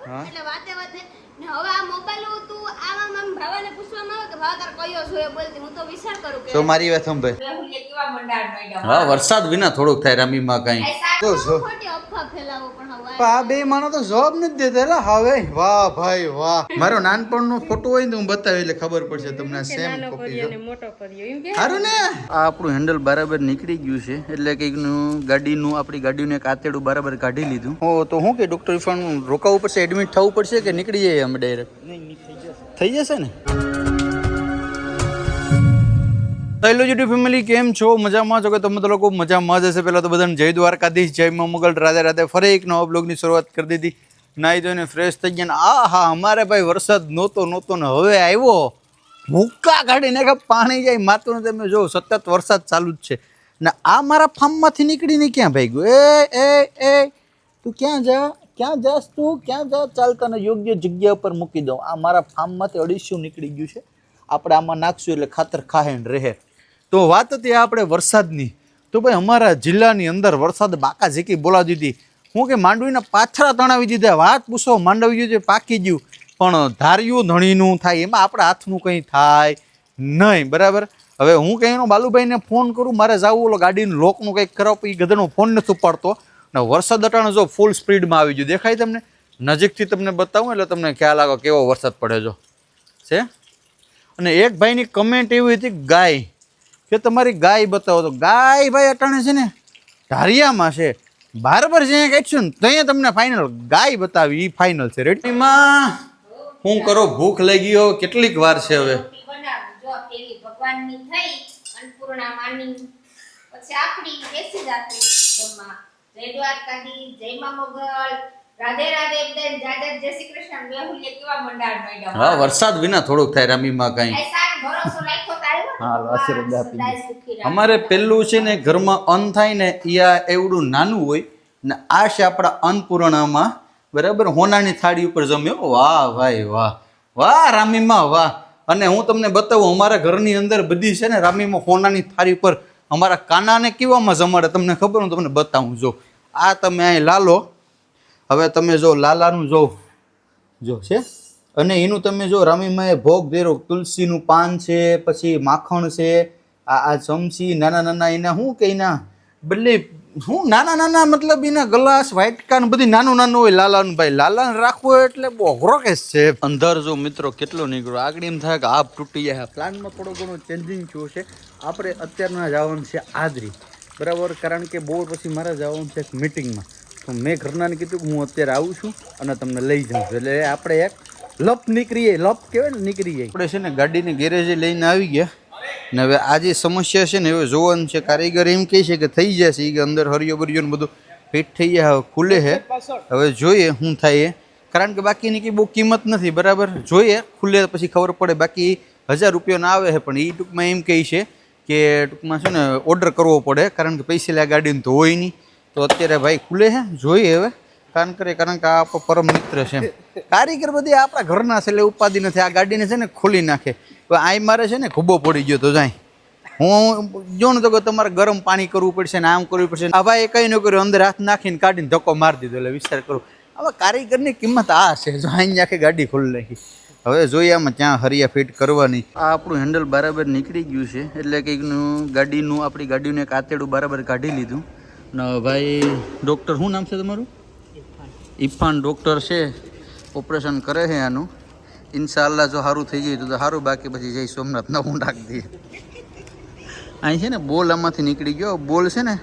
એટલે વાતે વાતે ને હવે આ મોબાઈલ તું આમાં આમ ભાવાને પૂછવામાં આવે કે ભાવ તાર કયો જોઈએ બોલતી હું તો વિચાર કરું કે તો મારી વાત સાંભળ રાહુલે કેવા મંડાણ માંડ્યા હા વરસાદ વિના થોડોક થાય રામીમાં કાંઈ તો જો ખોટી અફવા ફેલાવો પણ હવે આ બે માણો તો જવાબ નથી દેતા હવે વાહ ભાઈ વાહ મારો નાનપણનો ફોટો હોય ને તો હું બતાવી એટલે ખબર પડશે તમને સેમ કોપી જો મોટો કર્યો એમ કે સારું ને આ આપણું હેન્ડલ બરાબર નીકળી ગયું છે એટલે કંઈકનું ગાડીનું આપણી ગાડીનું એક આતેડું બરાબર કાઢી લીધું હો તો હું કે ડોક્ટર ઇરફાન રોકાવું પડશે એડમિટ થવું પડશે કે નીકળી જઈએ અમે ડાયરેક્ટ થઈ જશે ને હેલો યુટ્યુબ ફેમિલી કેમ છો મજામાં છો કે તમે તો લોકો મજામાં જ હશે પહેલાં તો બધાને જય દ્વારકાધીશ જય મા મુગલ રાધે રાધે ફરી એક નવા બ્લોગની શરૂઆત કરી દીધી નાહી ધોઈને ફ્રેશ થઈ ગયા ને આ હા અમારે ભાઈ વરસાદ નહોતો ને હવે આવ્યો ભૂક્કા કાઢીને કે પાણી જાય માતું તમે જો સતત વરસાદ ચાલુ જ છે ને આ મારા ફાર્મમાંથી નીકળીને ક્યાં ભાગ્યું એ તું ક્યાં જાસ તું ક્યાં જા ચાલતા ને યોગ્ય જગ્યા ઉપર મૂકી દઉં આ મારા ફાર્મમાંથી 250 નીકળી ગયું છે આપણે આમાં નાખશું એટલે ખાતર ખાહેન રહે તો વાત હતી આપણે વરસાદની તો ભાઈ અમારા જિલ્લાની અંદર વરસાદ બાકા ઝીકી બોલાવી દીધી હું કે માંડવીના પાથરા તણાવી દીધા વાત પૂછો માંડવી જે પાકી ગયું પણ ધાર્યું ધણીનું થાય એમાં આપણા હાથનું કંઈ થાય નહીં બરાબર હવે હું કંઈ એનો બાલુભાઈને ફોન કરું મારે જવું ઓલો ગાડીનું લોકનું કંઈક કરાવ એ ગધેડો ફોન નથી ઉપાડતો ને વરસાદ અટાણે જો ફૂલ સ્પીડમાં આવી ગયું દેખાય તમને નજીકથી તમને બતાવું એટલે તમને ખ્યાલ આવે કેવો વરસાદ પડે જો છે અને એક ભાઈની કમેન્ટ એવી હતી ગાય કે તમારી ગાય બતાવો તો ગાય ભાઈ અટાણે છે ને ધારિયામાં છે બરાબર છે કહીશું ને ત્યાં તમને ફાઇનલ ગાય બતાવી એ ફાઇનલ છે રેટીમાં હું કરો ભૂખ લાગી ગયો કેટલીક વાર છે હવે ભગવાનની થઈ અન્નપૂર્ણા માની પછી આપણી બેસી જાતી જમવા જય દ્વારકાધીશ જય મા મોગલ રાધે રાધે બધાને જાજર જય શ્રી કૃષ્ણ મેહુલે કેવા મંડાણ માંડ્યા હા વરસાદ વિના થોડોક થાય રામીમાં કાંઈ અમારે પેલું છે ને ઘરમાં અન્ન થાય ને એ એવડું નાનું હોય ને આ છે આપણા અન્નપૂર્ણામાં બરાબર હોનાની થાળી ઉપર જમ્યો વાહ ભાઈ વાહ વાહ રામીમાં વાહ અને હું તમને બતાવું અમારા ઘરની અંદર બધી છે ને રામીમાં હોનાની થાળી ઉપર અમારા કાનાને કેવામાં જમાડે તમને ખબર હું તમને બતાવું જો આ તમે અહીં લાલો હવે તમે જો લાલાનું જો છે અને એનું તમે જો રામીમાં એ ભોગ દેરો તુલસીનું પાન છે પછી માખણ છે આ ચમચી નાના એના શું કે એના બદલે શું નાના મતલબ એના ગ્લાસ વાઇટકા ને બધી નાનું હોય લાલાનું ભાઈ લાલાને રાખવું એટલે બહુ અઘરો કેસ છે અંદર જો મિત્રો કેટલો નીકળ્યો આગળ એમ થાય કે હાફ તૂટી જાય પ્લાનમાં થોડો ઘણો ચેન્જિંગ થયો છે આપણે અત્યારના જવાનું છે આદરી બરાબર કારણ કે બહુ પછી મારે જવાનું છે એક મિટિંગમાં તો મેં ઘરનાને કીધું કે હું અત્યારે આવું છું અને તમને લઈ જાઉં છું એટલે આપણે એક લપ નીકળીએ લપ કહેવાય ને નીકળી જાય આપણે છે ને ગાડીને ગેરેજે લઈને આવી ગયા ને હવે આ જે સમસ્યા છે ને હવે જોવાનું છે કારીગર એમ કહે છે કે થઈ જશે કે અંદર હરિયો બરિયો ને બધું ફિટ થઈ જાય હવે ખુલે છે હવે જોઈએ શું થાય એ કારણ કે બાકીની કંઈ બહુ કિંમત નથી બરાબર જોઈએ ખુલે પછી ખબર પડે બાકી 1000 રૂપિયાનો આવે છે પણ એ ટૂંકમાં એમ કહે છે કે ટૂંકમાં છે ને ઓર્ડર કરવો પડે કારણ કે પૈસા લે ગાડીને તો હોય નહીં તો અત્યારે ભાઈ ખુલે છે જોઈએ હવે કારણ કે આ આપણો પરમ મિત્ર છે કારીગર બધી આપણા ઘરના છે એટલે ઉપાધિ નથી આ ગાડીને છે ને ખોલી નાખે તો આ મારે છે ને ખુબ્બો પડી ગયો તો જાય હું જો ને તો કે તમારે ગરમ પાણી કરવું પડશે ને આમ કરવું પડશે આ ભાઈ કંઈ ન કર્યું અંદર હાથ નાખીને કાઢીને ધક્કો મારી દીધો એટલે વિચાર કરું હવે કારીગરની કિંમત આ છે જો અહીં આખી ગાડી ખોલી નાખી હવે જોઈએ આમાં ક્યાં હરિયા ફિટ કરવાની આ આપણું હેન્ડલ બરાબર નીકળી ગયું છે એટલે કંઈકનું ગાડીનું આપણી ગાડીનું એક આતેડું બરાબર કાઢી લીધું ને ભાઈ ડૉક્ટર શું નામ છે તમારું ઇરફાન ડૉક્ટર છે ઓપરેશન કરે છે આનું ઇન્શાઅલ્લાહ જો સારું થઈ જાય તો સારું બાકી પછી જઈ સોમનાથ નવું નાખી દઈએ અહીં છે ને બોલ આમાંથી નીકળી ગયો બોલ છે ને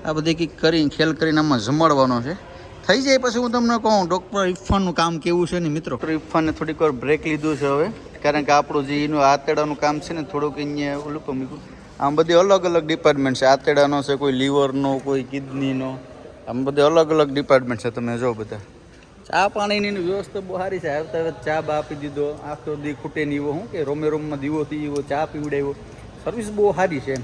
આ બધી કંઈક કરીને ખેલ કરીને આમાં જમાડવાનો છે થઈ જાય પછી હું તમને કહું ડૉક્ટર ઇરફાનનું કામ કેવું છે ને મિત્રો ડૉક્ટર ઇરફાને થોડીક વાર બ્રેક લીધું છે હવે કારણ કે આપણું જે એનું આતેડાનું કામ છે ને થોડુંક અહીંયા ઓલું મૂક્યું આમ બધી અલગ અલગ ડિપાર્ટમેન્ટ છે આતેડાનો છે કોઈ લીવરનો કોઈ કિડનીનો આમ બધે અલગ અલગ ડિપાર્ટમેન્ટ છે તમે જો બધા ચા પાણીની વ્યવસ્થા બહુ સારી છે આવતા હવે ચા બા આપી દીધો આખો દી ખૂટે નહીં એવો શું કે રોમમાં દીવો થઈ એવો ચા પીવડાવ્યો સર્વિસ બહુ સારી છે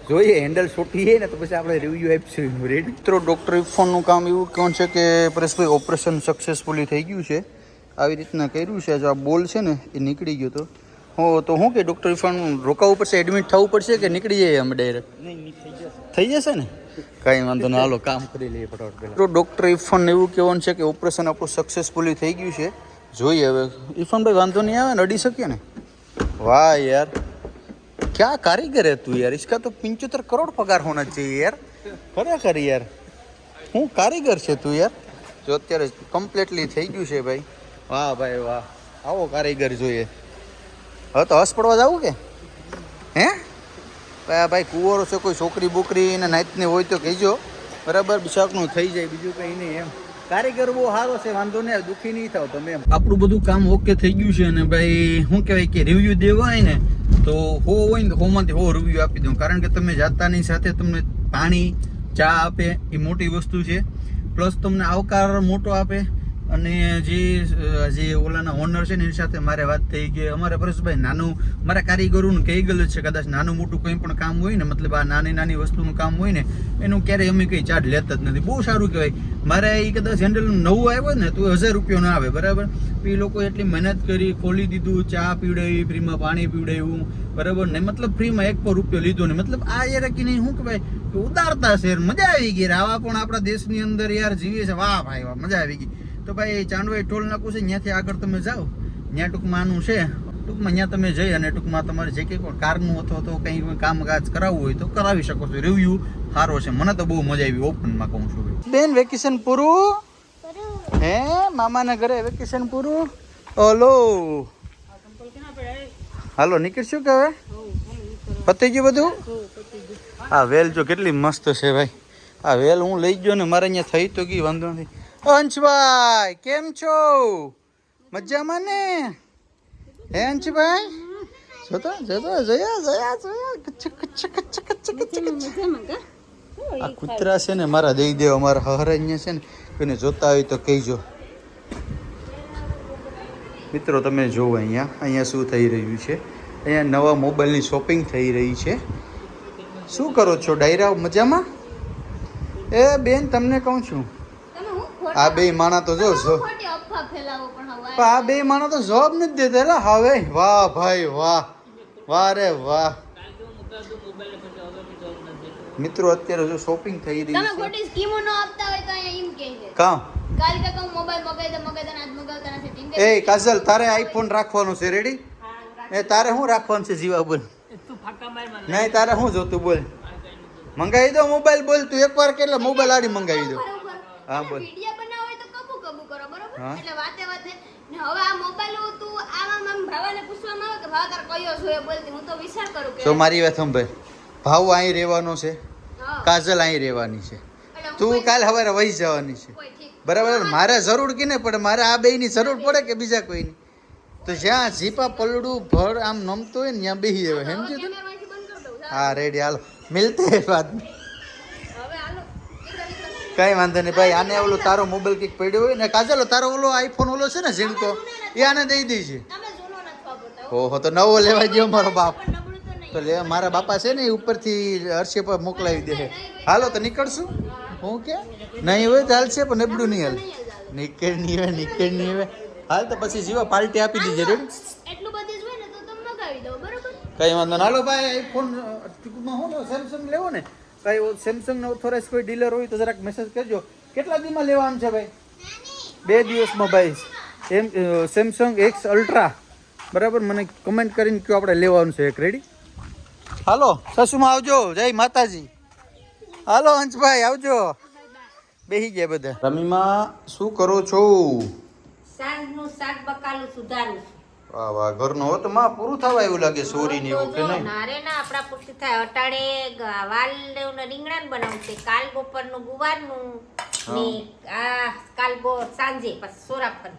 જોઈએ હેન્ડલ છોટીએ ને તો પછી આપણે રિવ્યૂ આપીશું રેડી મિત્રો ડૉક્ટર ઇરફાનનું કામ એવું કહું છે કે પરેશભાઈ ઓપરેશન સક્સેસફુલી થઈ ગયું છે આવી રીતના કર્યું છે જો આ બોલ છે ને એ નીકળી ગયો તો શું કે ડૉક્ટર ઇરફાન રોકાવું પડશે એડમિટ થવું પડશે કે નીકળી જાય અમે ડાયરેક્ટ થઈ જશે ને કઈ વાંધો ના, હાલો કામ કરી લઈએ ફટાફટ પહેલા. ડોક્ટર ઇરફાન એવું કહેવાનું છે કે ઓપરેશન આપણું સક્સેસફુલી થઈ ગયું છે. જોઈએ હવે ઇરફાનભાઈ, વાંધો નહીં આવે ને, અડી શકીએ ને? વાહ યાર, ક્યાં કારીગર હે તું યાર, इसका तो 75 करोड़ पगार होना चाहिए यार, ખરેખર યાર, હું કારીગર છે તું યાર. જો અત્યારે કમ્પ્લીટલી થઈ ગયું છે ભાઈ. વાહ ભાઈ વાહ, આવો કારીગર જોઈએ. હવે તો હસ પડવા જવું કે હે ભાઈ? કુંવરો છે, કોઈ છોકરી બોકરી ને નાઈટને હોય તો કહેજો, બરાબર? બિશાકનું થઈ જાય, બીજું કંઈ નહીં એમ. કારીગર બહુ સારો છે, વાંધો નહીં, દુઃખી નહીં થાવ તમે એમ. આપણું બધું કામ ઓકે થઈ ગયું છે અને ભાઈ શું કહેવાય કે રિવ્યૂ દેવા હોય ને તો હોય ને તો હોમાંથી રિવ્યૂ આપી દઉં, કારણ કે તમે જાતાની સાથે તમને પાણી ચા આપે એ મોટી વસ્તુ છે, પ્લસ તમને આવકાર મોટો આપે. અને જે ઓલાના ઓનર છે ને એની સાથે મારે વાત થઈ કે અમારે પરેશભાઈ નાનું, મારા કારીગરોનું કહી ગયેલું છે કદાચ નાનું મોટું કંઈ પણ કામ હોય ને, મતલબ આ નાની નાની વસ્તુનું કામ હોય ને એનું ક્યારેય અમે કંઈ ચાર્જ લેતા જ નથી. બહુ સારું કહેવાય. મારે એ કદાચ હેન્ડલ નવું આવ્યો ને તો 1000 રૂપિયા ના આવે, બરાબર? એ લોકો એટલી મહેનત કરી, ખોલી દીધું, ચા પીવડાવી, ફ્રીમાં પાણી પીવડાવ્યું, બરાબર ને, મતલબ ફ્રીમાં 1 રૂપિયો લીધો ને, મતલબ આ યાર કે નહીં શું કહેવાય કે ઉદારતા છે, મજા આવી ગઈ. આવા પણ આપણા દેશની અંદર યાર જીવે છે, વાહ ભાઈ વાહ, મજા આવી ગઈ. તો ભાઈ ચાંદવાઈ ટોલ નાકું છે, ત્યાંથી આગળ તમે જાઓ, ત્યાં ટૂંકમાં આનું છે, ટૂંકમાં ત્યાં તમે જઈ અને ટૂંકમાં તમારે જે કંઈ પણ કારનું અથવા તો કંઈ કામકાજ કરાવવું હોય તો કરાવી શકો છો. રિવ્યૂ સારો છે, મને તો બહુ મજા આવી, ઓપનમાં કહું છું ભાઈ. બેન વેકેશન પૂરું હે? મામાના ઘરે વેકેશન પૂરું? ઓલો હાલો નીકળશું કે હવે પતી ગયું બધું? આ વેલ જો કેટલી મસ્ત છે ભાઈ. આ વેલ હું લઈ ગયો ને મારે અહીંયા થઈ તો ગઈ, વાંધો નથી. અંશભાઈ કેમ છો? મજામાં ને? હે અંશભાઈ? જોતો જોતો જોયા જોયા જોયા, કચ્છ કચ્છ કચ્છ કચ્છ કચ્છ. આ કૂતરા છે ને મારા દઈ દેવા, મારા હરે અહીંયા છે ને, કોઈને જોતા હોય તો કહેજો. મિત્રો તમે જુઓ અહીંયા શું થઈ રહ્યું છે. અહીંયા નવા મોબાઈલની શોપિંગ થઈ રહી છે. શું કરો છો ડાયરા? મજામાં? એ બેન તમને કહું છું, આ બે માણા તો જો આ બે માણા તો જોબ નથી દેતા હવે. વાહ ભાઈ વાહ, વાહ રે વાહ. મિત્રો અત્યારે જો શોપિંગ થઈ રહી છે. ખોટી સ્કીમો ન આપતા હોય તો અહીંયા એમ કહે છે કામ કાલ કે કહું મોબાઈલ મગાઈ દે આજ મગાવતા નથી. એ કાજલ તારે આઈફોન રાખવાનું છે, રેડી? એ તારે શું રાખવાનું છે જીવા? બોલ. નહીં તારે શું જોતું? બોલ. મંગાવી દો મોબાઈલ. બોલ તું એકવાર કેટલા મોબાઈલ આડી મંગાવી દો. હા બોલ. વિડિયો બનાવો હોય તો કબુ કરો, બરોબર? એટલે વાતે વાતે ને હવે આ મોબાઈલ તું આમાં ભાવાને પૂછવામાં આવે કે ભાવ તાર કયો જોઈએ બોલતી, હું તો વિચાર કરું કે તો મારી વાત સાંભળ, ભાવ અહીં રહેવાનો છે, કાજલ અહીં રહેવાની છે, તું કાલ સવારે વહી જવાની છે, બરાબર? મારે જરૂર કે ને પડે, મારે આ બેયની જરૂર પડે કે બીજા કોઈની? તો જ્યાં જીપા પલડું ભર આમ નમતું હોય ને ત્યાં બેસી જવાય, સમજ્યું તું? હા રેડી, હાલો મિલતે બાદ. કઈ વાંધો નહીં ભાઈ. આને ઓલો તારો મોબાઈલ કંઈક પડ્યો હોય ને કાજલ, તારો ઓલો આઈફોન ઓલો છે ને ઝીણકો, એ આને દઈ દેજે. ઓહો, તો નવો લેવા ગયો મારો બાપ. તો લે, મારા બાપા છે ને એ ઉપરથી હર્ષે પર મોકલાવી દે. હાલો તો નીકળશું. હું કે નહીં હોય તો હાલશે, પણ નબળું નહીં હાલ. નીકળ નહીં હોય, નીકળ નહીં હોય. હાલ તો પછી જીવા પાર્ટી આપી દીજે, રેડી? એટલું બધી જ હોય ને તો તમે મગાવી દો, બરોબર? કઈ વાંધો ના. હાલો ભાઈ, આઈફોન ટૂંકમાં હું સેમસંગ લેવો ને, કઈ સેમસંગ નો ઓથોરાઇઝ કોઈ ડીલર હોય તો જરાક મેસેજ કરજો. કેટલા દીમાં લેવાનું છે ભાઈ? 2 દિવસમાં ભાઈ. એમ સેમસંગ એક્સ અલ્ટ્રા, બરાબર? મને કમેન્ટ કરીને કયો આપણે લેવાનું છે એક, રેડી? હાલો સસુમાં આવજો, જય માતાજી. હાલો હંસભાઈ આવજો. બેસી ગયા બધા. રમીમાં શું કરો છો? સાંજનું શાક બકાલું સુધારું છું. વાહ વાહ, ઘરનો હોત માં પૂરું થવા એવું લાગે. સોરી ને એવું કે નહીં? નારે ના, આપડા પૂરતી થાય. અટાડે વાલ ને રીંગણાનું બનાવું છે, કાલ બપોરનું ગુવારનું ને આ કાલ સાંજે પછી સોરાફન.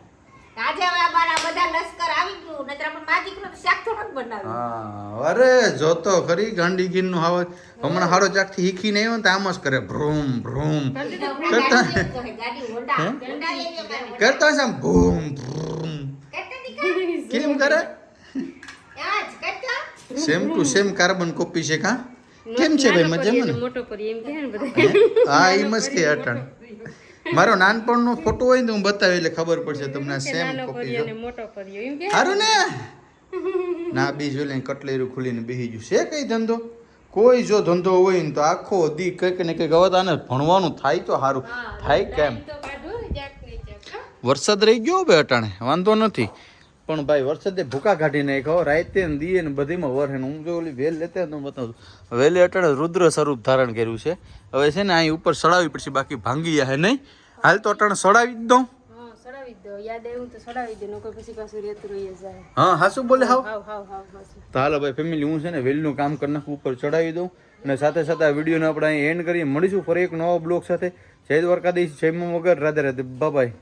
આજે હવે અમારા બધા લશ્કર આવી ગયું, નતર પણ માજી નો શાક થોડુંક બનાવ્યું. હા, અરે જોતો ખરી ગાંડી ગીર નું હાવત. હમણાં હાડો ચાક થી શીખી નહીં હોય તો આમ જ કરે, ભ્રૂમ ભ્રૂમ કરતા કરતા છે, આમ ભૂમ ભ્રૂમ કેમ કરે? Same to same carbon copy છે. કા કેમ છે ભાઈ? મજામાં ને? મોટો કરી એમ કહે ને બધા. હા એ મસ્તી અટણ. મારો નાનપણનો ફોટો હોય ને હું બતાવી એટલે ખબર પડશે તમને. સેમ કોપી છે. મોટો કર્યો એમ કે સારું ને? ના બી જોઈ લઈને કટલેરું ખુલીને બેસી ગયું છે. કઈ ધંધો કોઈ જો ધંધો હોય ને તો આખો દી કંઈક ને કંઈક હવે તો આને ભણવાનું થાય તો સારું થાય કેમ વરસાદ રહી ગયો બે અટાણે વાંધો નથી પણ ભાઈ વરસાદે ભૂકા કાઢી નાખ્યો રાતે ને દીએ ને બધીમાં વરસે હું જો ઓલી વેલ લેતે તો બતાવું વેલે અટાણે રુદ્ર સ્વરૂપ ધારણ કર્યું છે હવે છે ને અહીં ઉપર સડાવી પડશે બાકી ભાંગી જાય નહીં હાલ તો અટાણે સડાવી જ દઉં હા હાસુ બોલે હાવ તો હાલો ભાઈ ફેમિલી હું છે ને વેલનું કામ કરી નાખું ઉપર ચડાવી દઉં અને સાથે સાથે આ વિડીયોને આપણે અહીં એન્ડ કરીએ મળીશું ફરી એક નવા બ્લોગ સાથે જય દ્વારકાધીશ જય મા મોગલ રાધે રાધે બાય